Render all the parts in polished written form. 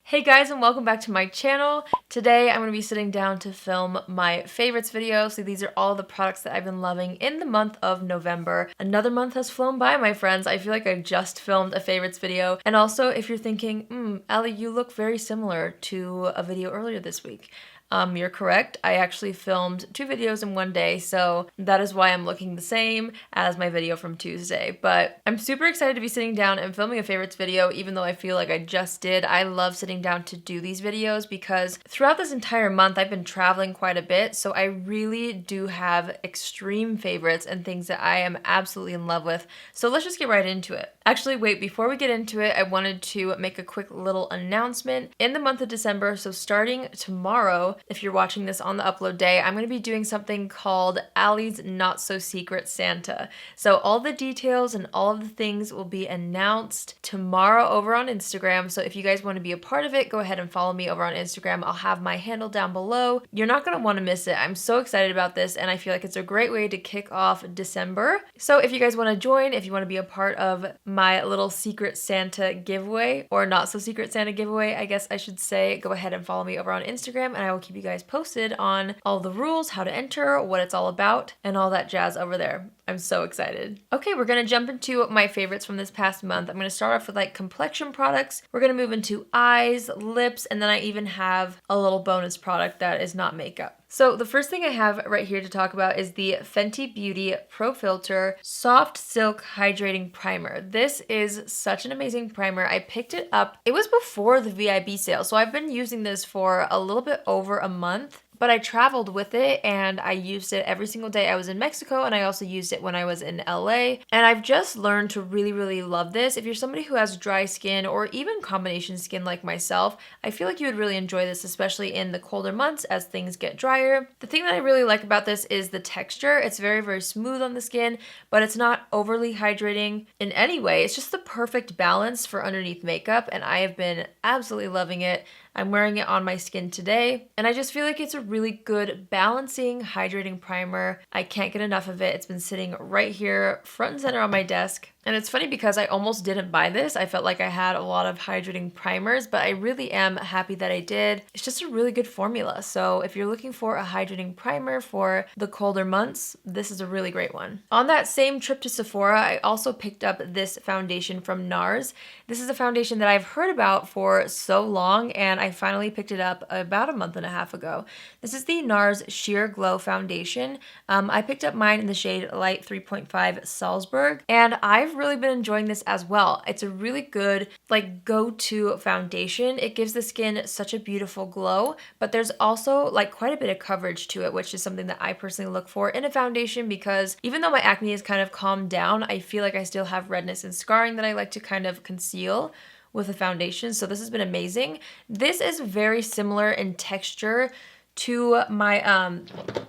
Hey guys, and welcome back to my channel. Today I'm going to be sitting down to film my favorites video. So these are all the products that I've been loving in the month of November. Another month has flown by, my friends. I feel like I just filmed a favorites video. And also, if you're thinking, Allie, you look very similar to a video earlier this week. You're correct. I actually filmed 2 videos in one day, so that is why I'm looking the same as my video from Tuesday. But I'm super excited to be sitting down and filming a favorites video, even though I feel like I just did. I love sitting down to do these videos because throughout this entire month, I've been traveling quite a bit, so I really do have extreme favorites and things that I am absolutely in love with. So let's just get right into it. Actually, wait, before we get into it, I wanted to make a quick little announcement. In the month of December, so starting tomorrow, if you're watching this on the upload day, I'm going to be doing something called Allie's Not So Secret Santa. So all the details and all of the things will be announced tomorrow over on Instagram. So if you guys want to be a part of it, go ahead and follow me over on Instagram. I'll have my handle down below. You're not going to want to miss it. I'm so excited about this, and I feel like it's a great way to kick off December. So if you guys want to join, if you want to be a part of my little Secret Santa giveaway, or Not So Secret Santa giveaway, I guess I should say, go ahead and follow me over on Instagram, and I will keep you guys posted on all the rules, how to enter, what it's all about, and all that jazz over there. I'm so excited. Okay, we're gonna jump into my favorites from this past month. I'm gonna start off with like complexion products. We're gonna move into eyes, lips, and then I even have a little bonus product that is not makeup. So the first thing I have right here to talk about is the Fenty Beauty Pro Filter Soft Silk Hydrating Primer. This is such an amazing primer. I picked it up. It was before the VIB sale, so I've been using this for a little bit over a month. But I traveled with it and I used it every single day I was in Mexico, and I also used it when I was in LA. And I've just learned to really love this. If you're somebody who has dry skin or even combination skin like myself, I feel like you would really enjoy this, especially in the colder months as things get drier. The thing that I really like about this is the texture. It's very smooth on the skin, but it's not overly hydrating in any way. It's just the perfect balance for underneath makeup, and I have been absolutely loving it. I'm wearing it on my skin today, and I just feel like it's a really good balancing, hydrating primer. I can't get enough of it. It's been sitting right here, front and center on my desk. And it's funny because I almost didn't buy this. I felt like I had a lot of hydrating primers, but I really am happy that I did. It's just a really good formula. So if you're looking for a hydrating primer for the colder months, this is a really great one. On that same trip to Sephora, I also picked up this foundation from NARS. This is a foundation that I've heard about for so long, and I finally picked it up about a month and a half ago. This is the NARS Sheer Glow Foundation. I picked up mine in the shade Light 3.5 Salzburg, and I've really been enjoying this as well. It's a really good like go-to foundation. It gives the skin such a beautiful glow, but there's also like quite a bit of coverage to it, which is something that I personally look for in a foundation, because even though my acne has kind of calmed down, I feel like I still have redness and scarring that I like to kind of conceal with a foundation. So this has been amazing. This is very similar in texture to my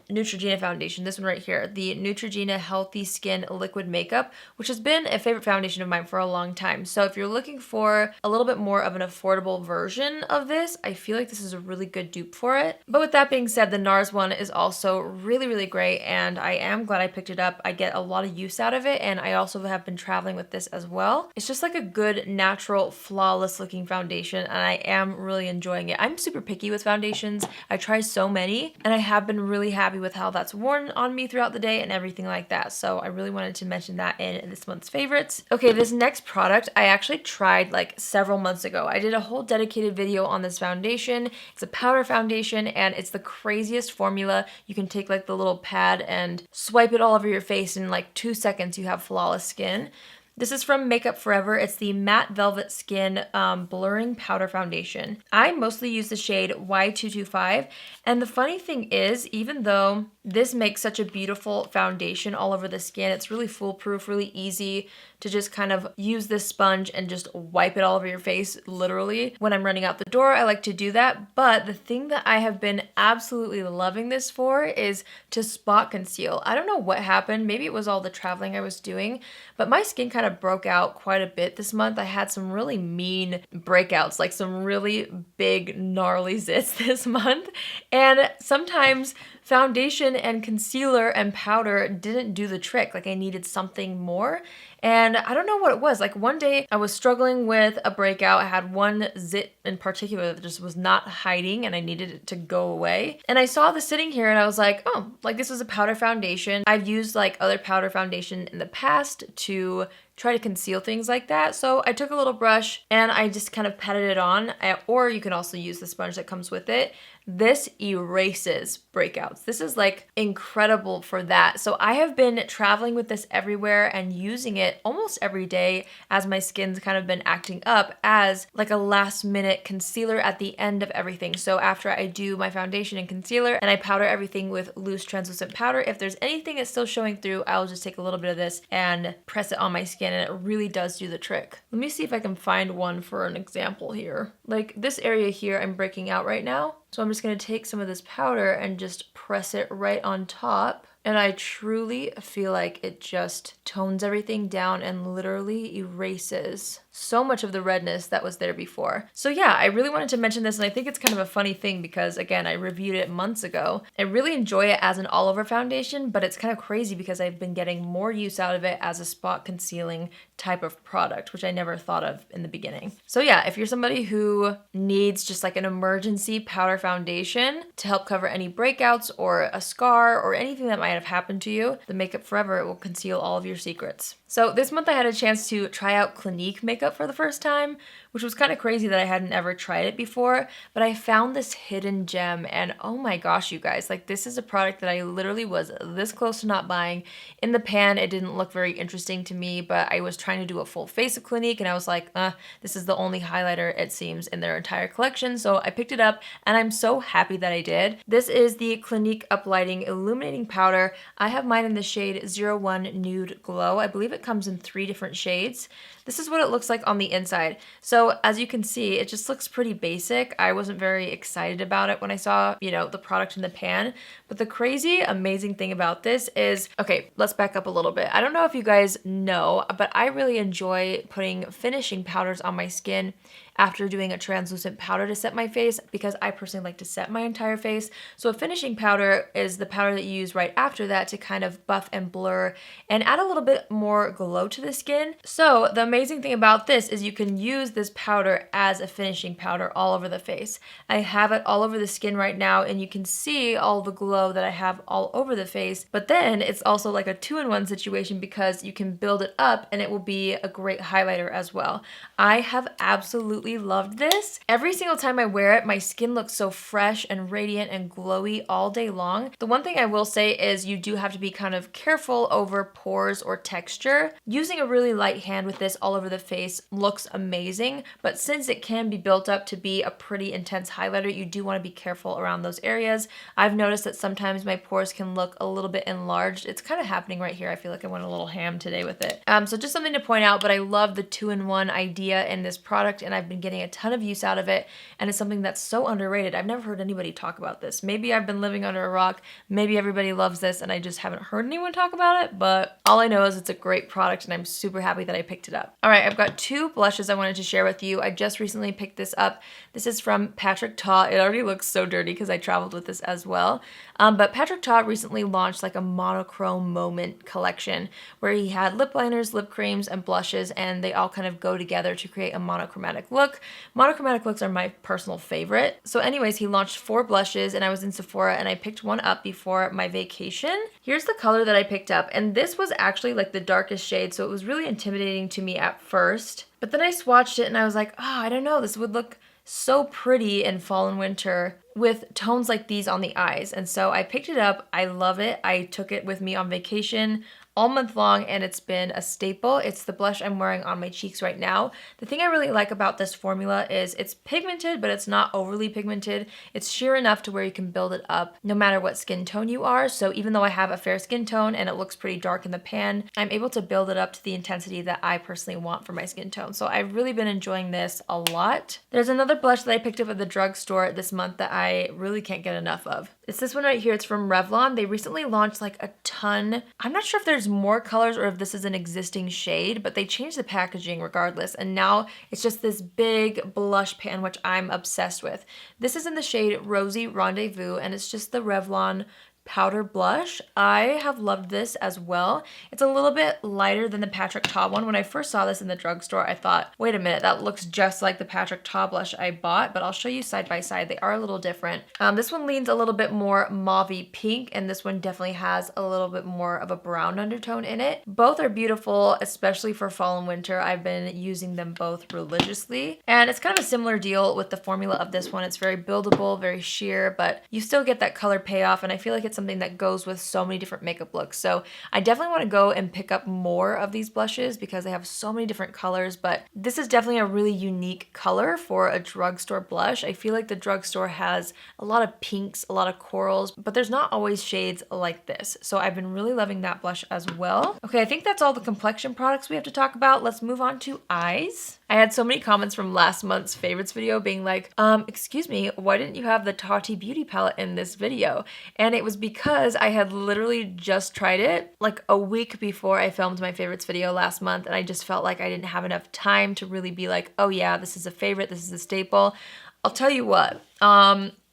Neutrogena foundation, this one right here, the Neutrogena Healthy Skin Liquid Makeup, which has been a favorite foundation of mine for a long time. So if you're looking for a little bit more of an affordable version of this, I feel like this is a really good dupe for it. But with that being said, the NARS one is also really great, and I am glad I picked it up. I get a lot of use out of it, and I also have been traveling with this as well. It's just like a good, natural, flawless looking foundation, and I am really enjoying it. I'm super picky with foundations. I try so many, and I have been really happy with how that's worn on me throughout the day and everything like that. So I really wanted to mention that in this month's favorites. Okay, this next product I actually tried like several months ago. I did a whole dedicated video on this foundation. It's a powder foundation, and it's the craziest formula. You can take like the little pad and swipe it all over your face, in like 2 seconds you have flawless skin. This is from Makeup Forever. It's the Matte Velvet Skin Blurring Powder Foundation. I mostly use the shade Y225, and the funny thing is, even though this makes such a beautiful foundation all over the skin, it's really foolproof, really easy to just kind of use this sponge and just wipe it all over your face, literally. When I'm running out the door, I like to do that, but the thing that I have been absolutely loving this for is to spot conceal. I don't know what happened, maybe it was all the traveling I was doing, but my skin kind of broke out quite a bit this month. I had some really mean breakouts, like some really big gnarly zits this month, and sometimes foundation and concealer and powder didn't do the trick. Like I needed something more. And I don't know what it was. Like one day I was struggling with a breakout. I had one zit in particular that just was not hiding and I needed it to go away. And I saw this sitting here and I was like, oh, like this is a powder foundation. I've used like other powder foundation in the past to try to conceal things like that. So I took a little brush and I just kind of patted it on, or you can also use the sponge that comes with it. This erases breakouts. This is like incredible for that. So I have been traveling with this everywhere and using it almost every day as my skin's kind of been acting up as like a last minute concealer at the end of everything. So after I do my foundation and concealer and I powder everything with loose translucent powder, if there's anything that's still showing through, I'll just take a little bit of this and press it on my skin and it really does do the trick. Let me see if I can find one for an example here. Like this area here I'm breaking out right now. So I'm just going to take some of this powder and just press it right on top. And I truly feel like it just tones everything down and literally erases so much of the redness that was there before. So yeah, I really wanted to mention this and I think it's kind of a funny thing because again, I reviewed it months ago. I really enjoy it as an all-over foundation, but it's kind of crazy because I've been getting more use out of it as a spot concealing type of product, which I never thought of in the beginning. So yeah, if you're somebody who needs just like an emergency powder foundation to help cover any breakouts or a scar or anything that might have happened to you, the Makeup Forever will conceal all of your secrets. So this month I had a chance to try out Clinique makeup for the first time, which was kind of crazy that I hadn't ever tried it before, but I found this hidden gem and oh my gosh, you guys, like this is a product that I literally was this close to not buying. In the pan, it didn't look very interesting to me, but I was trying to do a full face of Clinique and I was like, this is the only highlighter it seems in their entire collection, so I picked it up and I'm so happy that I did. This is the Clinique Uplighting Illuminating Powder. I have mine in the shade 01 Nude Glow. I believe it comes in 3 different shades. This is what it looks like on the inside. So as you can see, it just looks pretty basic. I wasn't very excited about it when I saw, you know, the product in the pan. But the crazy, amazing thing about this is, okay, let's back up a little bit. I don't know if you guys know, but I really enjoy putting finishing powders on my skin after doing a translucent powder to set my face because I personally like to set my entire face. So a finishing powder is the powder that you use right after that to kind of buff and blur and add a little bit more glow to the skin. So the amazing thing about this is you can use this powder as a finishing powder all over the face. I have it all over the skin right now and you can see all the glow that I have all over the face, but then it's also like a 2-in-1 situation because you can build it up and it will be a great highlighter as well. I have absolutely loved this. Every single time I wear it, my skin looks so fresh and radiant and glowy all day long. The one thing I will say is you do have to be kind of careful over pores or texture. Using a really light hand with this all over the face looks amazing, but since it can be built up to be a pretty intense highlighter, you do want to be careful around those areas. I've noticed that sometimes my pores can look a little bit enlarged. It's kind of happening right here. I feel like I went a little ham today with it. So just something to point out, but I love the 2-in-1 idea in this product and I've been getting a ton of use out of it and it's something that's so underrated. I've never heard anybody talk about this. Maybe I've been living under a rock. Maybe everybody loves this and I just haven't heard anyone talk about it, but all I know is it's a great product and I'm super happy that I picked it up. All right, I've got 2 blushes I wanted to share with you. I just recently picked this up. This is from Patrick Ta. It already looks so dirty because I traveled with this as well. But Patrick Ta recently launched like a monochrome moment collection where he had lip liners, lip creams, and blushes, and they all kind of go together to create a monochromatic look. Monochromatic looks are my personal favorite. So anyways, he launched 4 blushes and I was in Sephora and I picked one up before my vacation. Here's the color that I picked up, and this was actually like the darkest shade, so it was really intimidating to me at first. But then I swatched it and I was like, oh, I don't know, this would look so pretty in fall and winter with tones like these on the eyes. And so I picked it up. I love it. I took it with me on vacation all month long and it's been a staple. It's the blush I'm wearing on my cheeks right now. The thing I really like about this formula is it's pigmented, but it's not overly pigmented. It's sheer enough to where you can build it up no matter what skin tone you are. So even though I have a fair skin tone and it looks pretty dark in the pan, I'm able to build it up to the intensity that I personally want for my skin tone. So I've really been enjoying this a lot. There's another blush that I picked up at the drugstore this month that I really can't get enough of. It's this one right here. It's from Revlon. They recently launched like a ton. I'm not sure if there's more colors or if this is an existing shade, but they changed the packaging regardless. And now it's just this big blush pan, which I'm obsessed with. This is in the shade Rosy Rendezvous, and it's just the Revlon powder blush. I have loved this as well. It's a little bit lighter than the Patrick Ta one. When I first saw this in the drugstore, I thought, wait a minute, that looks just like the Patrick Ta blush I bought, but I'll show you side by side. They are a little different. This one leans a little bit more mauvey pink, and this one definitely has a little bit more of a brown undertone in it. Both are beautiful, especially for fall and winter. I've been using them both religiously, and it's kind of a similar deal with the formula of this one. It's very buildable, very sheer, but you still get that color payoff, and I feel like it's something that goes with so many different makeup looks. So I definitely want to go and pick up more of these blushes because they have so many different colors, but this is definitely a really unique color for a drugstore blush. I feel like the drugstore has a lot of pinks, a lot of corals, but there's not always shades like this. So I've been really loving that blush as well. Okay, I think that's all the complexion products we have to talk about. Let's move on to eyes. I had so many comments from last month's favorites video being like, excuse me, why didn't you have the Tati Beauty palette in this video? And it was because I had literally just tried it like a week before I filmed my favorites video last month, and I just felt like I didn't have enough time to really be like, oh yeah, this is a favorite, this is a staple. I'll tell you what,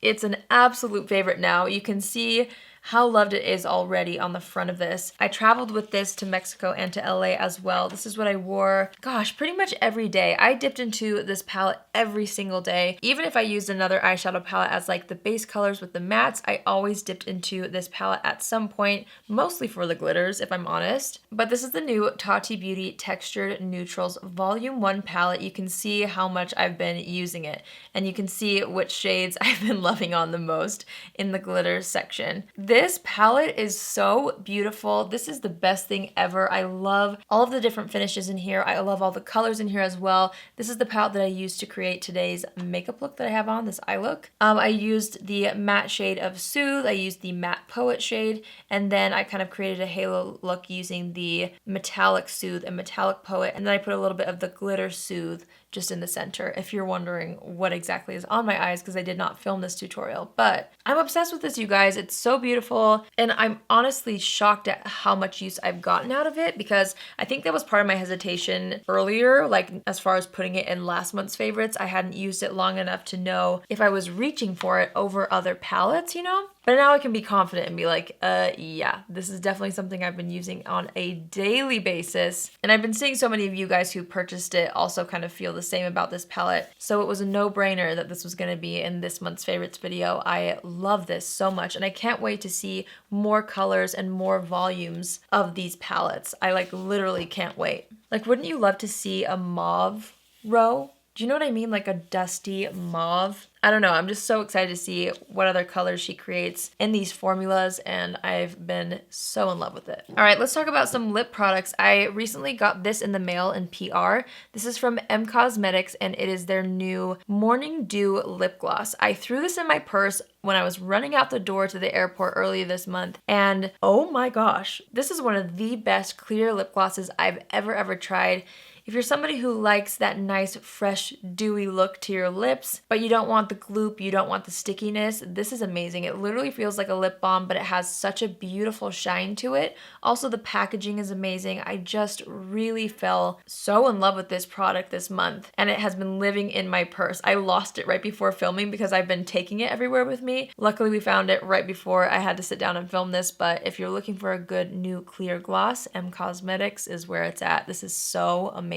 it's an absolute favorite now. You can see how loved it is already on the front of this. I traveled with this to Mexico and to LA as well. This is what I wore, gosh, pretty much every day. I dipped into this palette every single day. Even if I used another eyeshadow palette as like the base colors with the mattes, I always dipped into this palette at some point, mostly for the glitters, if I'm honest. But this is the new Tati Beauty Textured Neutrals Volume 1 palette. You can see how much I've been using it, and you can see which shades I've been loving on the most in the glitters section. This palette is so beautiful. This is the best thing ever. I love all of the different finishes in here. I love all the colors in here as well. This is the palette that I used to create today's makeup look that I have on, this eye look. I used the matte shade of Soothe. I used the matte Poet shade, and then I kind of created a halo look using the metallic Soothe and metallic Poet, and then I put a little bit of the glitter Soothe just in the center, if you're wondering what exactly is on my eyes, because I did not film this tutorial. But I'm obsessed with this, you guys. It's so beautiful, and I'm honestly shocked at how much use I've gotten out of it, because I think that was part of my hesitation earlier, like as far as putting it in last month's favorites. I hadn't used it long enough to know if I was reaching for it over other palettes, you know? But now I can be confident and be like, yeah, this is definitely something I've been using on a daily basis. And I've been seeing so many of you guys who purchased it also kind of feel the same about this palette. So it was a no-brainer that this was gonna be in this month's favorites video. I love this so much, and I can't wait to see more colors and more volumes of these palettes. I like literally can't wait. Like, wouldn't you love to see a mauve row? Do you know what I mean? Like a dusty mauve. I don't know, I'm just so excited to see what other colors she creates in these formulas, and I've been so in love with it. All right, let's talk about some lip products. I recently got this in the mail in PR. This is from M Cosmetics, and it is their new Morning Dew lip gloss. I threw this in my purse when I was running out the door to the airport earlier this month, and oh my gosh, this is one of the best clear lip glosses I've ever tried. If you're somebody who likes that nice, fresh, dewy look to your lips, but you don't want the gloop, you don't want the stickiness, this is amazing. It literally feels like a lip balm, but it has such a beautiful shine to it. Also, the packaging is amazing. I just really fell so in love with this product this month, and it has been living in my purse. I lost it right before filming because I've been taking it everywhere with me. Luckily, we found it right before I had to sit down and film this, but if you're looking for a good new clear gloss, M Cosmetics is where it's at. This is so amazing.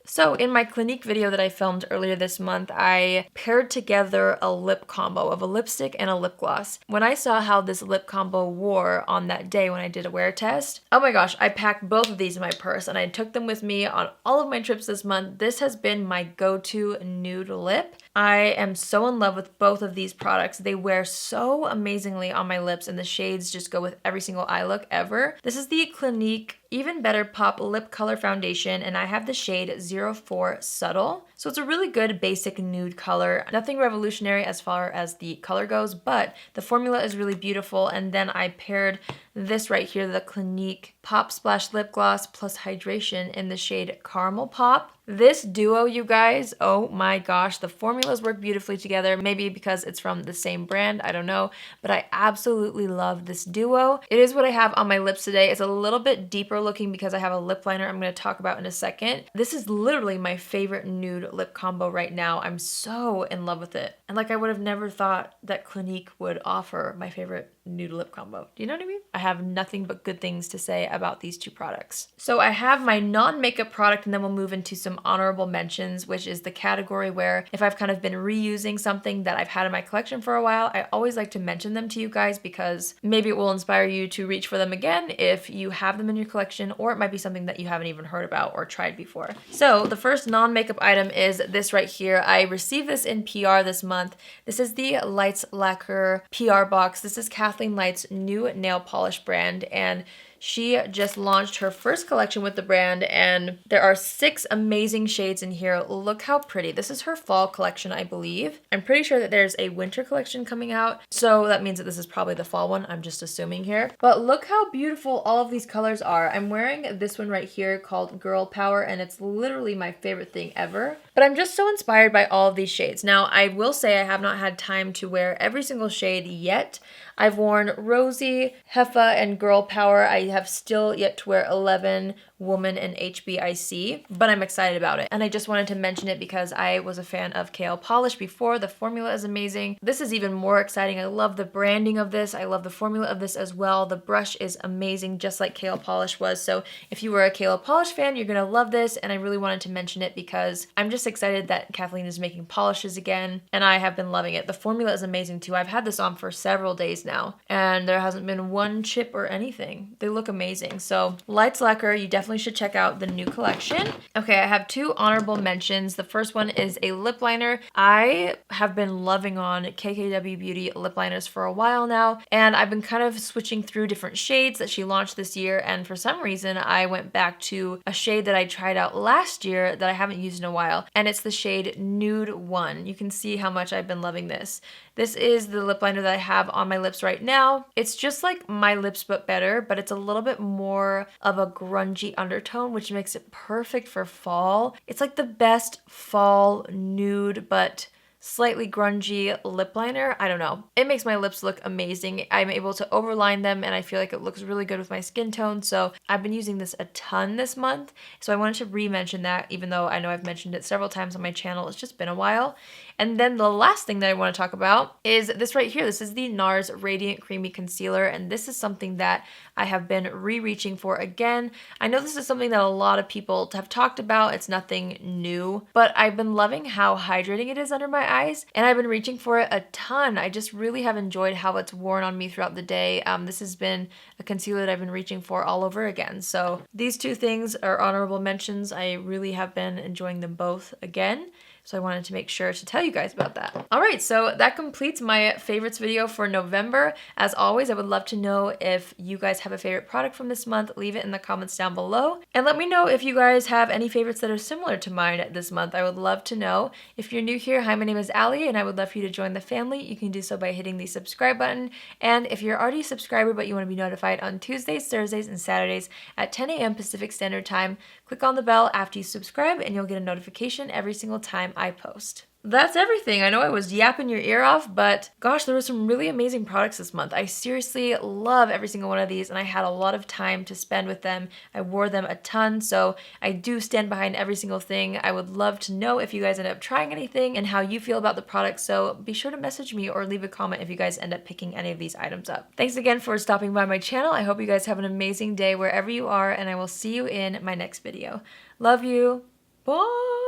So in my Clinique video that I filmed earlier this month, I paired together a lip combo of a lipstick and a lip gloss. When I saw how this lip combo wore on that day when I did a wear test, oh my gosh, I packed both of these in my purse and I took them with me on all of my trips this month. This has been my go-to nude lip. I am so in love with both of these products. They wear so amazingly on my lips, and the shades just go with every single eye look ever. This is the Clinique Even Better Pop Lip Color Foundation, and I have the shade 04 Subtle. So it's a really good basic nude color. Nothing revolutionary as far as the color goes, but the formula is really beautiful. And then I paired this right here, the Clinique Pop Splash Lip Gloss plus Hydration in the shade Caramel Pop. This duo, you guys, oh my gosh, the formulas work beautifully together. Maybe because it's from the same brand, I don't know, but I absolutely love this duo. It is what I have on my lips today. It's a little bit deeper looking because I have a lip liner I'm going to talk about in a second. This is literally my favorite nude lip combo right now. I'm so in love with it. And like I would have never thought that Clinique would offer my favorite nude lip combo. Do you know what I mean? I have nothing but good things to say about these two products. So I have my non-makeup product, and then we'll move into some honorable mentions, which is the category where if I've kind of been reusing something that I've had in my collection for a while, I always like to mention them to you guys because maybe it will inspire you to reach for them again if you have them in your collection, or it might be something that you haven't even heard about or tried before. So the first non-makeup item is this right here. I received this in PR this month. This is the Lights Lacquer PR box. This is Kathleen Light's new nail polish brand, and she just launched her first collection with the brand, and there are 6 amazing shades in here. Look how pretty. This is her fall collection, I believe. I'm pretty sure that there's a winter collection coming out, so that means that this is probably the fall one. I'm just assuming here. But look how beautiful all of these colors are. I'm wearing this one right here called Girl Power, and it's literally my favorite thing ever. But I'm just so inspired by all of these shades. Now, I will say I have not had time to wear every single shade yet. I've worn Rosy, Heffa, and Girl Power. I have still yet to wear 11, Woman, and HBIC, but I'm excited about it. And I just wanted to mention it because I was a fan of KL Polish before. The formula is amazing. This is even more exciting. I love the branding of this. I love the formula of this as well. The brush is amazing, just like KL Polish was. So if you were a KL Polish fan, you're gonna love this. And I really wanted to mention it because I'm just excited that Kathleen is making polishes again, and I have been loving it. The formula is amazing too. I've had this on for several days now, and there hasn't been one chip or anything. They look amazing. So Lights Lacquer, you definitely should check out the new collection. Okay, I have 2 honorable mentions. The first one is a lip liner. I have been loving on KKW Beauty lip liners for a while now, and I've been kind of switching through different shades that she launched this year, and for some reason I went back to a shade that I tried out last year that I haven't used in a while, and it's the shade Nude 1. You can see how much I've been loving this. This is the lip liner that I have on my lips right now. It's just like my lips but better, but it's a little bit more of a grungy undertone, which makes it perfect for fall. It's like the best fall nude but slightly grungy lip liner. I don't know. It makes my lips look amazing. I'm able to overline them, and I feel like it looks really good with my skin tone. So I've been using this a ton this month. So I wanted to re-mention that, even though I know I've mentioned it several times on my channel. It's just been a while. And then the last thing that I want to talk about is this right here. This is the NARS Radiant Creamy Concealer, and this is something that I have been reaching for again. I know this is something that a lot of people have talked about. It's nothing new, but I've been loving how hydrating it is under my eyes, and I've been reaching for it a ton. I just really have enjoyed how it's worn on me throughout the day. This has been a concealer that I've been reaching for all over again. So these 2 things are honorable mentions. I really have been enjoying them both again. So I wanted to make sure to tell you guys about that. All right, so that completes my favorites video for November. As always, I would love to know if you guys have a favorite product from this month. Leave it in the comments down below. And let me know if you guys have any favorites that are similar to mine this month. I would love to know. If you're new here, hi, my name is Allie, and I would love for you to join the family. You can do so by hitting the subscribe button. And if you're already a subscriber but you want to be notified on Tuesdays, Thursdays, and Saturdays at 10 a.m. Pacific Standard Time, click on the bell after you subscribe and you'll get a notification every single time I post. That's everything. I know I was yapping your ear off, but gosh, there were some really amazing products this month. I seriously love every single one of these, and I had a lot of time to spend with them. I wore them a ton, so I do stand behind every single thing. I would love to know if you guys end up trying anything and how you feel about the products, so be sure to message me or leave a comment if you guys end up picking any of these items up. Thanks again for stopping by my channel. I hope you guys have an amazing day wherever you are, and I will see you in my next video. Love you. Bye!